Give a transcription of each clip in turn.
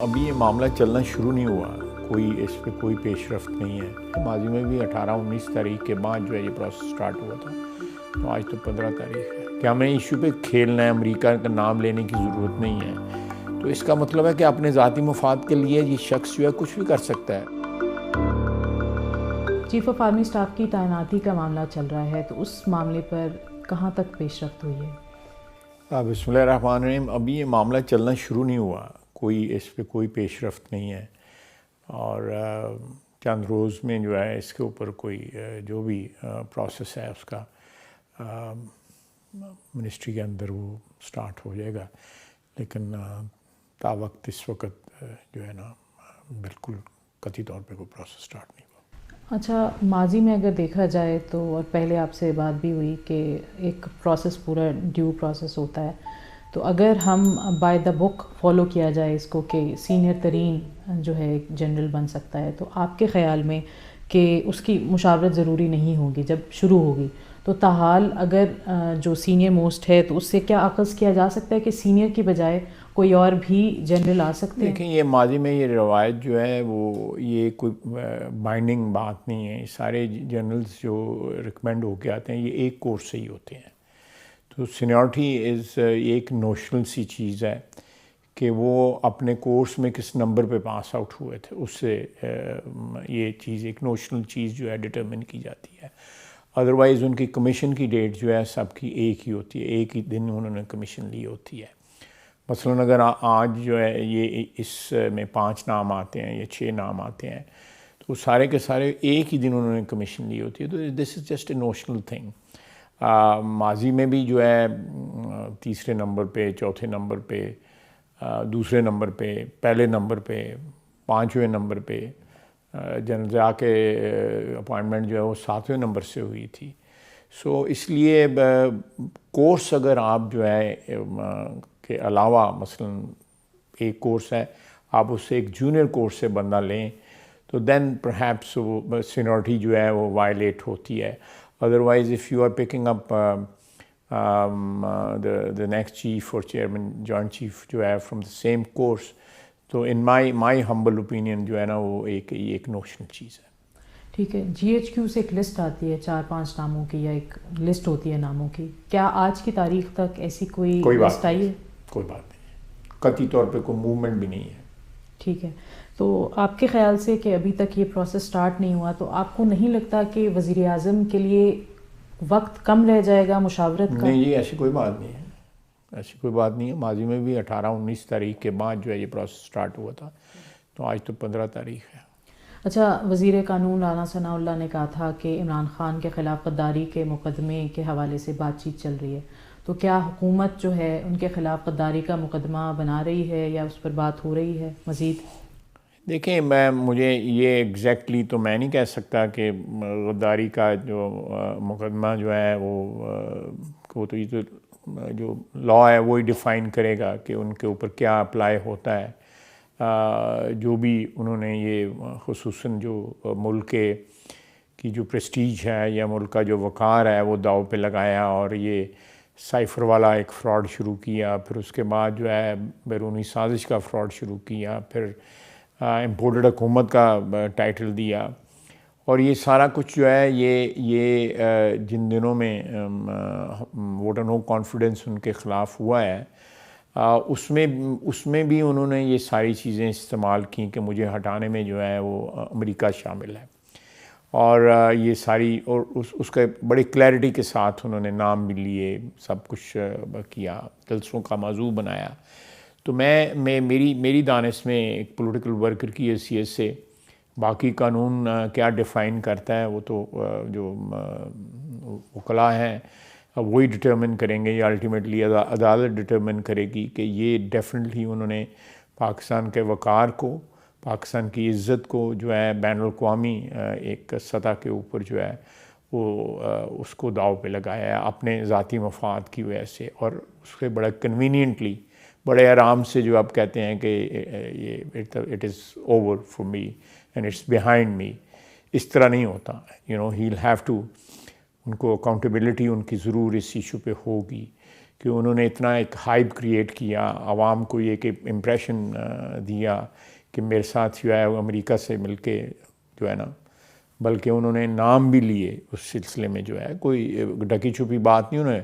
ابھی یہ معاملہ چلنا شروع نہیں ہوا، اس پہ کوئی پیش رفت نہیں ہے۔ ماضی میں بھی 18-19 تاریخ کے بعد جو ہے یہ پروسیس سٹارٹ ہوا تھا، تو آج تو 15 تاریخ ہے کہ ہمیں ایشو پہ کھیلنا ہے، امریکہ کا نام لینے کی ضرورت نہیں ہے۔ تو اس کا مطلب ہے کہ اپنے ذاتی مفاد کے لیے یہ شخص جو ہے کچھ بھی کر سکتا ہے۔ چیف آف آرمی اسٹاف کی تعیناتی کا معاملہ چل رہا ہے، تو اس معاملے پر کہاں تک پیش رفت ہوئی ہے؟ بسم اللہ الرحمن الرحیم۔ ابھی یہ معاملہ چلنا شروع نہیں ہوا، اس پہ کوئی پیش رفت نہیں ہے، اور چند روز میں جو ہے اس کے اوپر کوئی جو بھی پروسیس ہے اس کا منسٹری کے اندر وہ سٹارٹ ہو جائے گا، لیکن تا وقت اس وقت جو ہے نا بالکل قطعی طور پہ کوئی پروسیس سٹارٹ نہیں ہوا۔ اچھا، ماضی میں اگر دیکھا جائے تو، اور پہلے آپ سے بات بھی ہوئی کہ ایک پروسیس پورا ڈیو پروسیس ہوتا ہے، تو اگر ہم بائی دا بک فالو کیا جائے اس کو کہ سینئر ترین جو ہے ایک جنرل بن سکتا ہے، تو آپ کے خیال میں کہ اس کی مشاورت ضروری نہیں ہوگی جب شروع ہوگی، تو تاحال اگر جو سینئر موسٹ ہے تو اس سے کیا اخذ کیا جا سکتا ہے کہ سینئر کی بجائے کوئی اور بھی جنرل آ سکتے ہیں؟ دیکھیں، یہ ماضی میں یہ روایت جو ہے وہ یہ کوئی بائنڈنگ بات نہیں ہے۔ سارے جنرلز جو ریکمینڈ ہو کے آتے ہیں یہ ایک کورس سے ہی ہوتے ہیں، تو سینیورٹی ایک نوشنل سی چیز ہے کہ وہ اپنے کورس میں کس نمبر پہ پاس آؤٹ ہوئے تھے، اس سے یہ چیز ایک نوشنل چیز جو ہے ڈٹرمن کی جاتی ہے۔ ادروائز ان کی کمیشن کی ڈیٹ جو ہے سب کی ایک ہی ہوتی ہے، ایک ہی دن انہوں نے کمیشن لی ہوتی ہے۔ مثلاً اگر آج جو ہے یہ اس میں 5 نام آتے ہیں یا 6 نام آتے ہیں، تو سارے کے سارے ایک ہی دن انہوں نے کمیشن لی ہوتی ہے، تو this is just a notional thing. ماضی میں بھی جو ہے تیسرے نمبر پہ، چوتھے نمبر پہ، دوسرے نمبر پہ، پہلے نمبر پہ، 5ویں نمبر پہ جنرل ضیاء کے اپوائنٹمنٹ جو ہے وہ 7ویں نمبر سے ہوئی تھی۔ سو اس لیے کورس اگر آپ جو ہے کے علاوہ مثلاً ایک کورس ہے، آپ اس سے ایک جونیئر کورس سے بندہ لیں تو دین پرہیپس وہ سینیورٹی جو ہے وہ وائلیٹ ہوتی ہے۔ Otherwise if you are picking up the next chief or chairman joint chief جو ہے from the same course، تو in my humble opinion جو ہے نا وہ ایک نوشنل چیز ہے۔ ٹھیک ہے، جی ایچ کیو سے ایک لسٹ آتی ہے 4-5 ناموں کی، یا ایک لسٹ ہوتی ہے ناموں کی، کیا آج کی تاریخ تک ایسی کوئی لسٹ آئی ہے؟ کوئی بات نہیں ہے، قطعی طور پہ کوئی موومنٹ بھی نہیں ہے۔ ٹھیک ہے، تو آپ کے خیال سے کہ ابھی تک یہ پروسیس سٹارٹ نہیں ہوا، تو آپ کو نہیں لگتا کہ وزیر اعظم کے لیے وقت کم رہ جائے گا مشاورت کا؟ نہیں جی، ایسی کوئی بات نہیں ہے، ایسی کوئی بات نہیں ہے۔ ماضی میں بھی 18-19 تاریخ کے بعد جو ہے یہ پروسیس سٹارٹ ہوا تھا، تو آج تو 15 تاریخ ہے۔ اچھا، وزیر قانون رانا ثناء اللہ نے کہا تھا کہ عمران خان کے خلاف غداری کے مقدمے کے حوالے سے بات چیت چل رہی ہے، تو کیا حکومت جو ہے ان کے خلاف غداری کا مقدمہ بنا رہی ہے یا اس پر بات ہو رہی ہے مزید؟ دیکھیں، مجھے یہ ایگزیکٹلی تو میں نہیں کہہ سکتا کہ غداری کا جو مقدمہ جو ہے وہ تو یہ تو جو لاء ہے وہی ڈیفائن کرے گا کہ ان کے اوپر کیا اپلائی ہوتا ہے۔ جو بھی انہوں نے یہ خصوصاً جو ملک کی جو پریسٹیج ہے یا ملک کا جو وقار ہے وہ داؤ پہ لگایا، اور یہ سائفر والا ایک فراڈ شروع کیا، پھر اس کے بعد جو ہے بیرونی سازش کا فراڈ شروع کیا، پھر امپورٹڈ حکومت کا ٹائٹل دیا، اور یہ سارا کچھ جو ہے یہ جن دنوں میں ووٹ نو کانفیڈنس ان کے خلاف ہوا ہے، اس میں بھی انہوں نے یہ ساری چیزیں استعمال کی کہ مجھے ہٹانے میں جو ہے وہ امریکہ شامل ہے، اور یہ ساری، اور اس کا بڑی کلیئرٹی کے ساتھ انہوں نے نام بھی لیے، سب کچھ کیا، جلسوں کا موضوع بنایا۔ تو میری دانش میں ایک پولیٹیکل ورکر کی حیثیت سے باقی قانون کیا ڈیفائن کرتا ہے وہ تو جو وکلاء ہیں وہی ڈٹرمن کریں گے، یا الٹیمیٹلی عدالت ڈٹرمن کرے گی کہ یہ ڈیفینیٹلی انہوں نے پاکستان کے وقار کو، پاکستان کی عزت کو جو ہے بین الاقوامی ایک سطح کے اوپر جو ہے وہ اس کو داؤ پہ لگایا ہے اپنے ذاتی مفاد کی وجہ سے، اور اس کے بڑا کنوینئنٹلی، بڑے آرام سے جو آپ کہتے ہیں کہ یہ it is over for me and it's behind me, اس طرح نہیں ہوتا۔ ہیل ہیو ٹو، ان کو اکاؤنٹیبلٹی ان کی ضرور اس ایشو پہ ہوگی کہ انہوں نے اتنا ایک ہائپ کریٹ کیا، عوام کو یہ کہ امپریشن دیا کہ میرے ساتھ جو ہے وہ امریکہ سے مل کے جو ہے نا، بلکہ انہوں نے نام بھی لیے اس سلسلے میں، جو ہے کوئی ڈکی چھپی بات نہیں انہوں نے.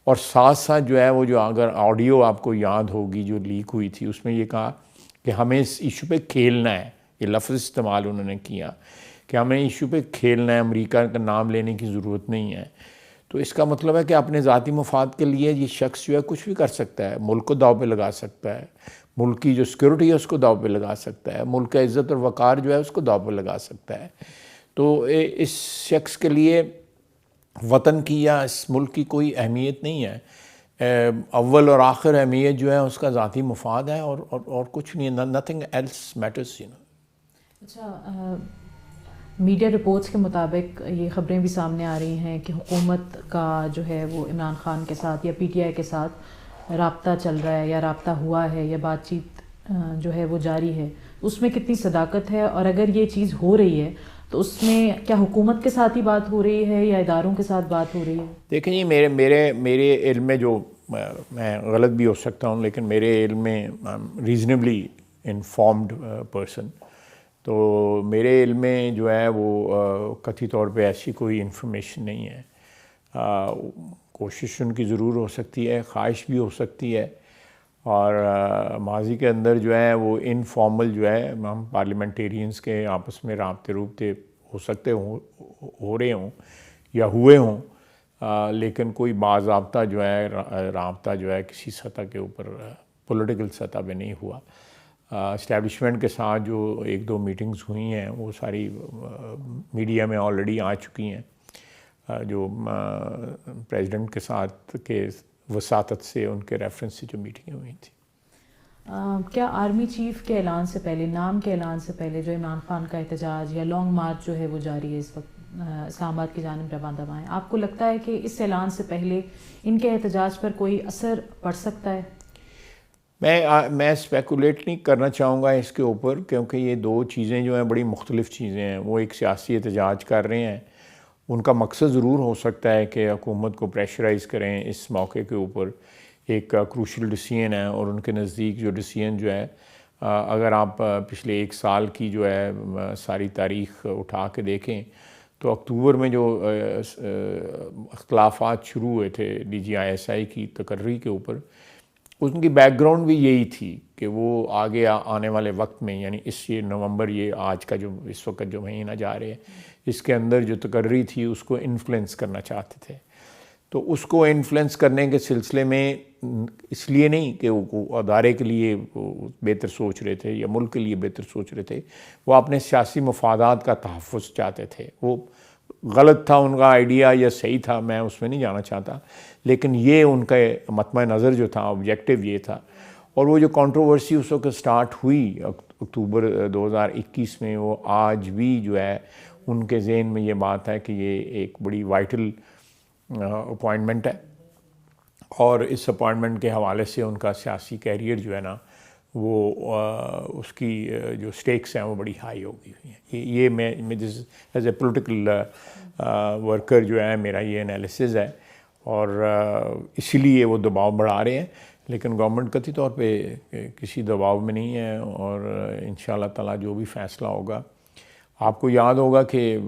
اور ساتھ ساتھ جو ہے وہ جو اگر آڈیو آپ کو یاد ہوگی جو لیک ہوئی تھی، اس میں یہ کہا کہ ہمیں اس ایشو پہ کھیلنا ہے. یہ لفظ استعمال انہوں نے کیا کہ ہمیں ایشو پہ کھیلنا ہے، امریکہ کا نام لینے کی ضرورت نہیں ہے. تو اس کا مطلب ہے کہ اپنے ذاتی مفاد کے لیے یہ شخص جو ہے کچھ بھی کر سکتا ہے، ملک کو داؤ پہ لگا سکتا ہے، ملک کی جو سیکورٹی ہے اس کو داؤ پہ لگا سکتا ہے، ملک کا عزت اور وقار جو ہے اس کو داؤ پہ لگا سکتا ہے. تو اس شخص کے لیے وطن کی یا اس ملک کی کوئی اہمیت نہیں ہے. اول اور آخر اہمیت جو ہے اس کا ذاتی مفاد ہے، اور کچھ نہیں ہے. Nothing else matters. اچھا، میڈیا رپورٹس کے مطابق یہ خبریں بھی سامنے آ رہی ہیں کہ حکومت کا جو ہے وہ عمران خان کے ساتھ یا پی ٹی آئی کے ساتھ رابطہ چل رہا ہے یا رابطہ ہوا ہے یا بات چیت جو ہے وہ جاری ہے. اس میں کتنی صداقت ہے، اور اگر یہ چیز ہو رہی ہے تو اس میں کیا حکومت کے ساتھ ہی بات ہو رہی ہے یا اداروں کے ساتھ بات ہو رہی ہے؟ دیکھیں جی، میرے علم میں، جو میں غلط بھی ہو سکتا ہوں لیکن میرے علم میں ریزنیبلی انفارمڈ پرسن، تو میرے علم میں جو ہے وہ قطعی طور پہ ایسی کوئی انفارمیشن نہیں ہے. کوشش ان کی ضرور ہو سکتی ہے، خواہش بھی ہو سکتی ہے، اور ماضی کے اندر جو ہے وہ انفارمل جو ہے ہم پارلیمنٹیرینز کے آپس میں رابطے ہو سکتے ہو رہے ہوں یا ہوئے ہوں، لیکن کوئی باضابطہ جو ہے رابطہ جو ہے کسی سطح کے اوپر پولیٹیکل سطح پہ نہیں ہوا. اسٹیبلشمنٹ کے ساتھ جو ایک دو میٹنگز ہوئی ہیں وہ ساری میڈیا میں آلریڈی آ چکی ہیں، جو پریزیڈنٹ کے ساتھ کے وساطت سے ان کے ریفرنس سے جو میٹنگیں ہوئی تھیں. کیا آرمی چیف کے اعلان سے پہلے، نام کے اعلان سے پہلے، جو عمران خان کا احتجاج یا لانگ مارچ جو ہے وہ جاری ہے اس وقت اسلام آباد کی جانب رواں دواں، آپ کو لگتا ہے کہ اس اعلان سے پہلے ان کے احتجاج پر کوئی اثر پڑ سکتا ہے؟ میں اسپیکولیٹ نہیں کرنا چاہوں گا اس کے اوپر، کیونکہ یہ دو چیزیں جو ہیں بڑی مختلف چیزیں ہیں. وہ ایک سیاسی احتجاج کر رہے ہیں، ان کا مقصد ضرور ہو سکتا ہے کہ حکومت کو پریشرائز کریں اس موقع کے اوپر. ایک کروشل ڈیسیژن ہے، اور ان کے نزدیک جو ڈیسیژن جو ہے، اگر آپ پچھلے ایک سال کی جو ہے ساری تاریخ اٹھا کے دیکھیں تو اکتوبر میں جو اختلافات شروع ہوئے تھے D G I S I کی تقرری کے اوپر، ان کی بیک گراؤنڈ بھی یہی تھی کہ وہ آگے آنے والے وقت میں، یعنی اس یہ نومبر، یہ آج کا جو اس وقت جو مہینہ جا رہے ہیں، اس کے اندر جو تقرری تھی اس کو انفلوئنس کرنا چاہتے تھے. تو اس کو انفلوئنس کرنے کے سلسلے میں اس لیے نہیں کہ وہ ادارے کے لیے بہتر سوچ رہے تھے یا ملک کے لیے بہتر سوچ رہے تھے، وہ اپنے سیاسی مفادات کا تحفظ چاہتے تھے. وہ غلط تھا ان کا آئیڈیا یا صحیح تھا، میں اس میں نہیں جانا چاہتا، لیکن یہ ان کا مطمع نظر جو تھا، آبجیکٹیو یہ تھا. اور وہ جو کنٹروورسی اس وقت سٹارٹ ہوئی اکتوبر 2021 میں، وہ آج بھی جو ہے ان کے ذہن میں یہ بات ہے کہ یہ ایک بڑی وائٹل اپوائنٹمنٹ ہے، اور اس اپوائنٹمنٹ کے حوالے سے ان کا سیاسی کیریئر جو ہے نا، وہ اس کی جو سٹیکس ہیں وہ بڑی ہائی ہو گئی ہوئی ہیں. یہ میں ایز اے پولیٹیکل ورکر جو ہے میرا یہ انالیسز ہے، اور اسی لیے وہ دباؤ بڑھا رہے ہیں. لیکن گورنمنٹ قطعی طور پہ کسی دباؤ میں نہیں ہے، اور انشاءاللہ تعالیٰ جو بھی فیصلہ ہوگا. آپ کو یاد ہوگا کہ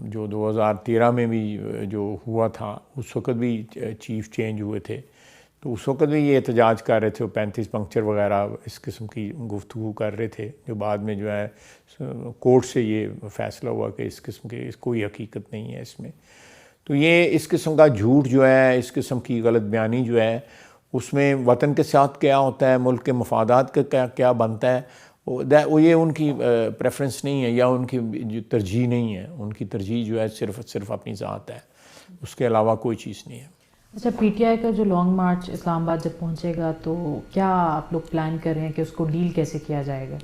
جو 2013 میں بھی جو ہوا تھا، اس وقت بھی چیف چینج ہوئے تھے، تو اس وقت بھی یہ احتجاج کر رہے تھے، 35 پنکچر وغیرہ اس قسم کی گفتگو کر رہے تھے، جو بعد میں جو ہے کورٹ سے یہ فیصلہ ہوا کہ اس قسم کی کوئی حقیقت نہیں ہے اس میں. تو یہ اس قسم کا جھوٹ جو ہے، اس قسم کی غلط بیانی جو ہے، اس میں وطن کے ساتھ کیا ہوتا ہے، ملک کے مفادات کا کیا بنتا ہے، وہ یہ ان کی پریفرنس نہیں ہے یا ان کی جو ترجیح نہیں ہے. ان کی ترجیح جو ہے صرف اپنی ذات ہے، اس کے علاوہ کوئی چیز نہیں ہے. اچھا، پی ٹی آئی کا جو لانگ مارچ اسلام آباد جب پہنچے گا تو کیا آپ لوگ پلان کر رہے ہیں کہ اس کو ڈیل کیسے کیا جائے گا؟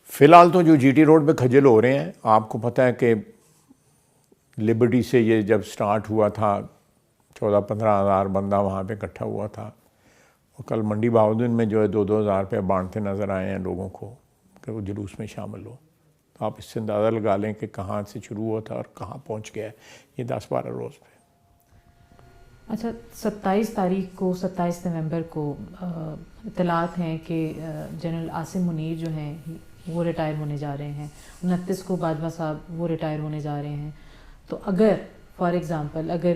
فی الحال تو جو جی ٹی روڈ پہ کھجل ہو رہے ہیں، آپ کو پتہ ہے کہ لبرٹی سے یہ جب سٹارٹ ہوا تھا 14-15 ہزار بندہ وہاں پہ اکٹھا ہوا تھا، اور کل منڈی بہاؤدین میں جو ہے 2-2 ہزار روپے بانٹتے نظر آئے ہیں لوگوں کو کہ وہ جلوس میں شامل ہو. تو آپ اس سے اندازہ لگا لیں کہ کہاں سے شروع ہوا تھا اور کہاں پہنچ گیا ہے یہ 10-12 روز پہ. اچھا، 27 نومبر کو اطلاعات ہیں کہ جنرل عاصم منیر جو ہیں وہ ریٹائر ہونے جا رہے ہیں، 29 کو باجوہ صاحب وہ ریٹائر ہونے جا رہے ہیں. تو اگر فار ایگزامپل اگر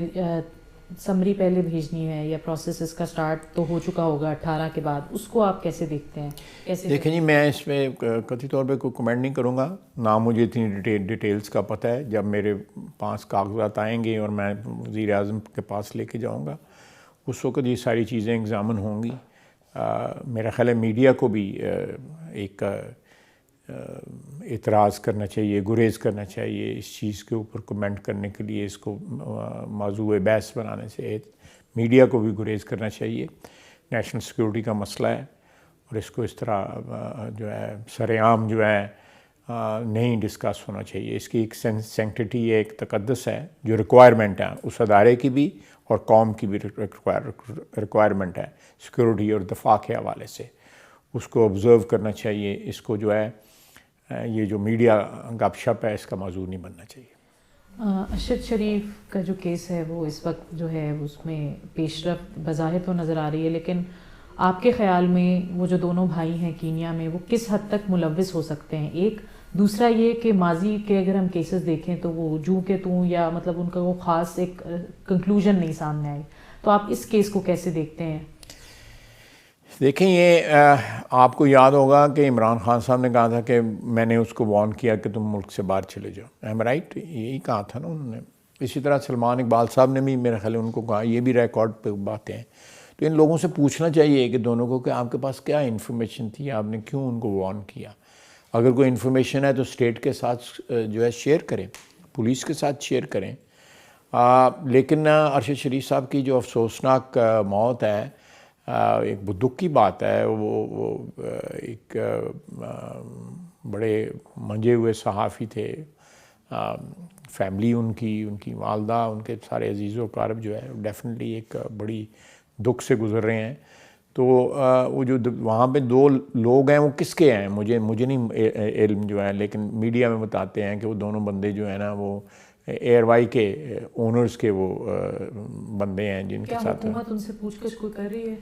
سمری پہلے بھیجنی ہے یا پروسیس اس کا سٹارٹ تو ہو چکا ہوگا 18 کے بعد، اس کو آپ کیسے دیکھتے ہیں؟ کیسے دیکھیں جی، میں اس میں قطعی طور پہ کوئی کمنٹ نہیں کروں گا، نہ مجھے اتنی ڈیٹیلز کا پتہ ہے. جب میرے پاس کاغذات آئیں گے اور میں وزیر اعظم کے پاس لے کے جاؤں گا، اس وقت یہ ساری چیزیں ایگزامن ہوں گی. میرا خیال ہے میڈیا کو بھی ایک اعتراض کرنا چاہیے، گریز کرنا چاہیے اس چیز کے اوپر کمنٹ کرنے کے لیے، اس کو موضوع بحث بنانے سے میڈیا کو بھی گریز کرنا چاہیے. نیشنل سیکورٹی کا مسئلہ ہے اور اس کو اس طرح جو ہے سر عام جو ہے نہیں ڈسکس ہونا چاہیے. اس کی ایک سینکٹیٹی ہے، ایک تقدس ہے جو ریکوائرمنٹ ہے اس ادارے کی بھی اور قوم کی بھی ریکوائرمنٹ ہے سیکورٹی اور دفاع کے حوالے سے. اس کو آبزرو کرنا چاہیے. اس کو جو ہے یہ جو میڈیا گپ شپ ہے اس کا موضوع نہیں بننا چاہیے. ارشد شریف کا جو کیس ہے وہ اس وقت جو ہے اس میں پیش رفت بظاہر تو نظر آ رہی ہے، لیکن آپ کے خیال میں وہ جو دونوں بھائی ہیں کینیا میں وہ کس حد تک ملوث ہو سکتے ہیں؟ ایک دوسرا یہ کہ ماضی کے اگر ہم کیسز دیکھیں تو وہ جوں کے توں یا مطلب ان کا وہ خاص ایک کنکلوژن نہیں سامنے آئی. تو آپ اس کیس کو کیسے دیکھتے ہیں؟ دیکھیں، یہ آپ کو یاد ہوگا کہ عمران خان صاحب نے کہا تھا کہ میں نے اس کو وارن کیا کہ تم ملک سے باہر چلے جاؤ. Am right? یہی کہا تھا نا انہوں نے. اسی طرح سلمان اقبال صاحب نے بھی میرے خیال ان کو کہا. یہ بھی ریکارڈ پہ باتیں ہیں. تو ان لوگوں سے پوچھنا چاہیے کہ دونوں کو کہ آپ کے پاس کیا انفارمیشن تھی، آپ نے کیوں ان کو وارن کیا. اگر کوئی انفارمیشن ہے تو اسٹیٹ کے ساتھ جو ہے شیئر کریں، پولیس کے ساتھ شیئر کریں. لیکن ارشد شریف صاحب کی جو افسوسناک موت ہے، ایک دکھ کی بات ہے. وہ ایک بڑے منجے ہوئے صحافی تھے. فیملی ان کی والدہ، ان کے سارے عزیز و اقارب جو ہے ڈیفینیٹلی ایک بڑی دکھ سے گزر رہے ہیں. تو وہ جو وہاں پہ دو لوگ ہیں وہ کس کے ہیں مجھے نہیں علم جو ہے، لیکن میڈیا میں بتاتے ہیں کہ وہ دونوں بندے جو ہیں نا وہ ایئر وائی کے اونرز کے وہ بندے ہیں جن کے ساتھ. حکومت ان سے پوچھ گچھ کوئی کر رہی ہے؟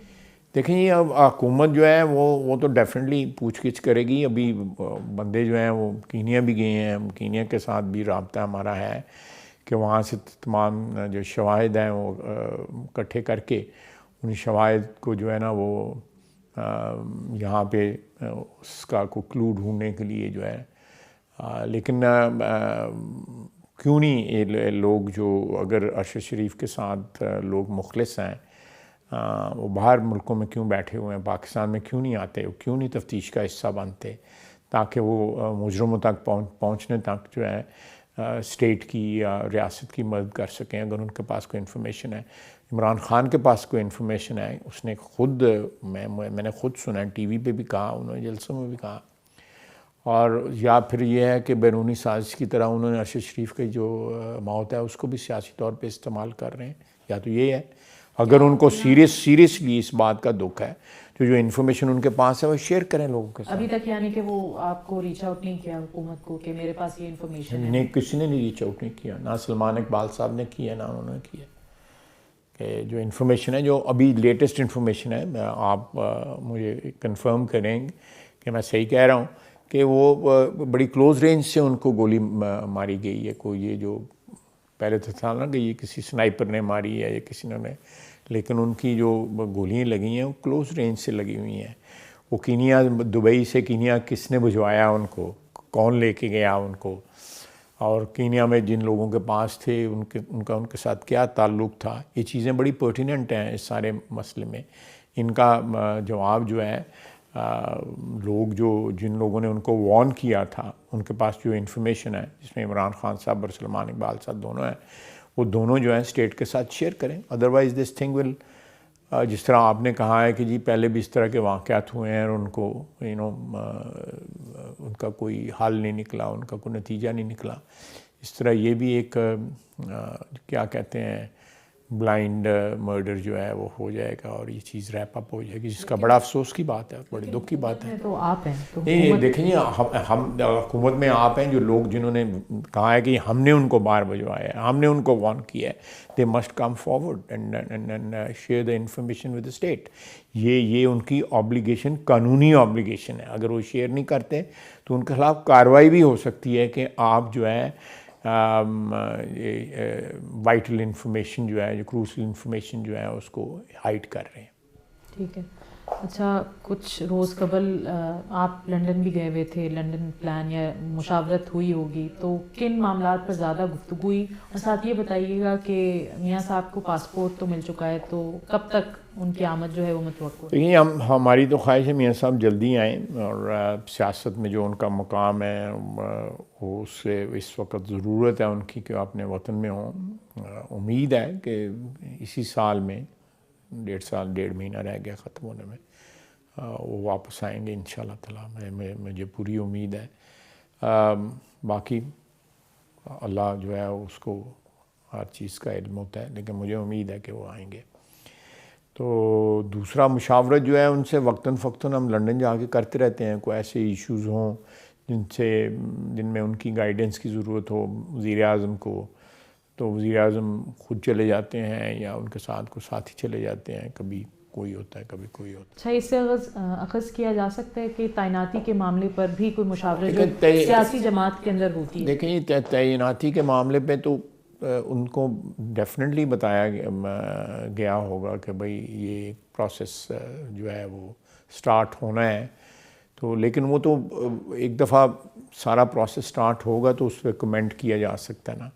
دیکھیں یہ اب حکومت جو ہے وہ تو ڈیفینیٹلی پوچھ گچھ کرے گی. ابھی بندے جو ہیں وہ کینیا بھی گئے ہیں، کینیا کے ساتھ بھی رابطہ ہمارا ہے کہ وہاں سے تمام جو شواہد ہیں وہ اکٹھے کر کے ان شواہد کو جو ہے نا وہ یہاں پہ اس کا کوئی کلو ڈھونڈنے کے لیے جو ہے. لیکن کیوں نہیں یہ لوگ جو اگر ارشد شریف کے ساتھ لوگ مخلص ہیں وہ باہر ملکوں میں کیوں بیٹھے ہوئے ہیں، پاکستان میں کیوں نہیں آتے، وہ کیوں نہیں تفتیش کا حصہ بنتے تاکہ وہ مجرموں تک پہنچنے تک جو ہے اسٹیٹ کی یا ریاست کی مدد کر سکیں اگر ان کے پاس کوئی انفارمیشن ہے. عمران خان کے پاس کوئی انفارمیشن ہے، اس نے خود میں نے خود سنا، ٹی وی پہ بھی کہا، انہوں نے جلسوں میں بھی کہا. اور یا پھر یہ ہے کہ بیرونی سازش کی طرح انہوں نے ارشد شریف کی جو موت ہے اس کو بھی سیاسی طور پہ استعمال کر رہے ہیں. یا تو یہ ہے اگر ان کو سیریسلی اس بات کا دکھ ہے تو جو انفارمیشن ان کے پاس ہے وہ شیئر کریں لوگوں کے ساتھ. ابھی تک یعنی کہ وہ آپ کو ریچ آؤٹ نہیں کیا حکومت کو کہ میرے پاس یہ انفارمیشن ہے؟ نہیں، کسی نے نہیں ریچ آؤٹ نہیں کیا، نہ سلمان اقبال صاحب نے کیا نہ انہوں نے کیا. کہ جو انفارمیشن ہے، جو ابھی لیٹسٹ انفارمیشن ہے، آپ مجھے کنفرم کریں کہ میں صحیح کہہ رہا ہوں کہ وہ بڑی کلوز رینج سے ان کو گولی ماری گئی ہے. کوئی یہ جو پہلے تو تھا نا کہ یہ کسی سنائپر نے ماری ہے یا کسی نے، لیکن ان کی جو گولیاں لگی ہیں وہ کلوز رینج سے لگی ہوئی ہیں. وہ کینیا، دبئی سے کینیا کس نے بھجوایا ان کو، کون لے کے گیا ان کو، اور کینیا میں جن لوگوں کے پاس تھے ان کے ساتھ کیا تعلق تھا. یہ چیزیں بڑی پرٹیننٹ ہیں اس سارے مسئلے میں. ان کا جواب جو ہے لوگ جن لوگوں نے ان کو وارن کیا تھا ان کے پاس جو انفارمیشن ہے، جس میں عمران خان صاحب اور سلمان اقبال صاحب دونوں ہیں، وہ دونوں جو ہیں اسٹیٹ کے ساتھ شیئر کریں. ادروائز دس تھنگ ول، جس طرح آپ نے کہا ہے کہ جی پہلے بھی اس طرح کے واقعات ہوئے ہیں اور ان کو ان کا کوئی حل نہیں نکلا، ان کا کوئی نتیجہ نہیں نکلا، اس طرح یہ بھی ایک کیا کہتے ہیں بلائنڈ مرڈر جو ہے وہ ہو جائے گا اور یہ چیز ریپ اپ ہو جائے گی، جس کا بڑا افسوس کی بات ہے، بڑے دکھ کی بات ہے۔ تو آپ ہیں تو نہیں دیکھیں جی، ہم حکومت میں آپ ہیں جو لوگ جنہوں نے کہا ہے کہ ہم نے ان کو باہر بھجوایا ہے، ہم نے ان کو وارن کیا ہے، they must come forward and share the information with the state. یہ ان کی آبلیگیشن، قانونی آبلیگیشن ہے، اگر وہ شیئر نہیں کرتے تو ان کے خلاف کارروائی بھی ہو سکتی ہے کہ آپ جو ہے وائٹل انفارمیشن جو ہے، جو کروشل انفارمیشن جو ہے اس کو ہائڈ کر رہے ہیں۔ ٹھیک ہے۔ اچھا، کچھ روز قبل آپ لنڈن بھی گئے ہوئے تھے، لنڈن پلان یا مشاورت ہوئی ہوگی، تو کن معاملات پر زیادہ گفتگو ہوئی؟ اور ساتھ یہ بتائیے گا کہ میاں صاحب کو پاسپورٹ تو مل چکا ہے، تو کب تک ان کی آمد جو ہے وہ متوقع ہے؟ یہ ہماری تو خواہش ہے میاں صاحب جلدی آئیں، اور سیاست میں جو ان کا مقام ہے وہ اس سے اس وقت ضرورت ہے ان کی کہ اپنے وطن میں ہوں۔ امید ہے کہ اسی سال میں، 1.5 مہینہ رہ گیا ختم ہونے میں، وہ واپس آئیں گے انشاءاللہ تعالیٰ، مجھے پوری امید ہے۔ باقی اللہ جو ہے اس کو ہر چیز کا علم ہوتا ہے، لیکن مجھے امید ہے کہ وہ آئیں گے۔ تو دوسرا مشاورت جو ہے ان سے وقتاً فوقتاً ہم لنڈن جا کے کرتے رہتے ہیں، کوئی ایسے ایشوز ہوں جن میں ان کی گائیڈنس کی ضرورت ہو وزیر اعظم کو، تو وزیر اعظم خود چلے جاتے ہیں یا ان کے ساتھ کوئی ساتھی چلے جاتے ہیں، کبھی کوئی ہوتا ہے کبھی کوئی ہوتا ہے۔ اچھا، اس سے اخذ کیا جا سکتا ہے کہ تعیناتی کے معاملے پر بھی کوئی مشاورت جو سیاسی جماعت کے اندر ہوتی ہے؟ دیکھیں یہ تعیناتی کے معاملے پہ تو ان کو ڈیفینیٹلی بتایا گیا ہوگا کہ بھئی یہ پروسیس جو ہے وہ سٹارٹ ہونا ہے، تو لیکن وہ تو ایک دفعہ سارا پروسیس سٹارٹ ہوگا تو اس پہ کمنٹ کیا جا سکتا ہے نا،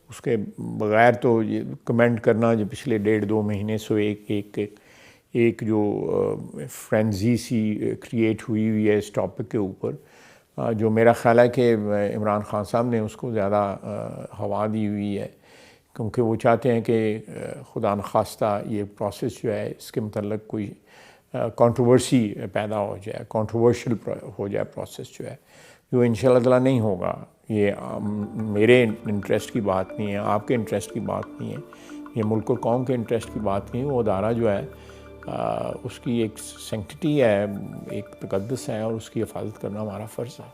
اس کے بغیر تو یہ کمنٹ کرنا جو پچھلے 1.5-2 مہینے سے ایک جو فرینزی سی کریٹ ہوئی ہے اس ٹاپک کے اوپر، جو میرا خیال ہے کہ عمران خان صاحب نے اس کو زیادہ ہوا دی ہوئی ہے، کیونکہ وہ چاہتے ہیں کہ خدا نخواستہ یہ پروسیس جو ہے اس کے متعلق کوئی کنٹروورسی پیدا ہو جائے، کنٹروورشل ہو جائے پروسیس جو ہے، جو انشاءاللہ تعالیٰ نہیں ہوگا۔ یہ میرے انٹرسٹ کی بات نہیں ہے، آپ کے انٹرسٹ کی بات نہیں ہے، یہ ملک اور قوم کے انٹرسٹ کی بات نہیں ہے۔ وہ ادارہ جو ہے اس کی ایک سینکٹی ہے، ایک تقدس ہے، اور اس کی حفاظت کرنا ہمارا فرض ہے۔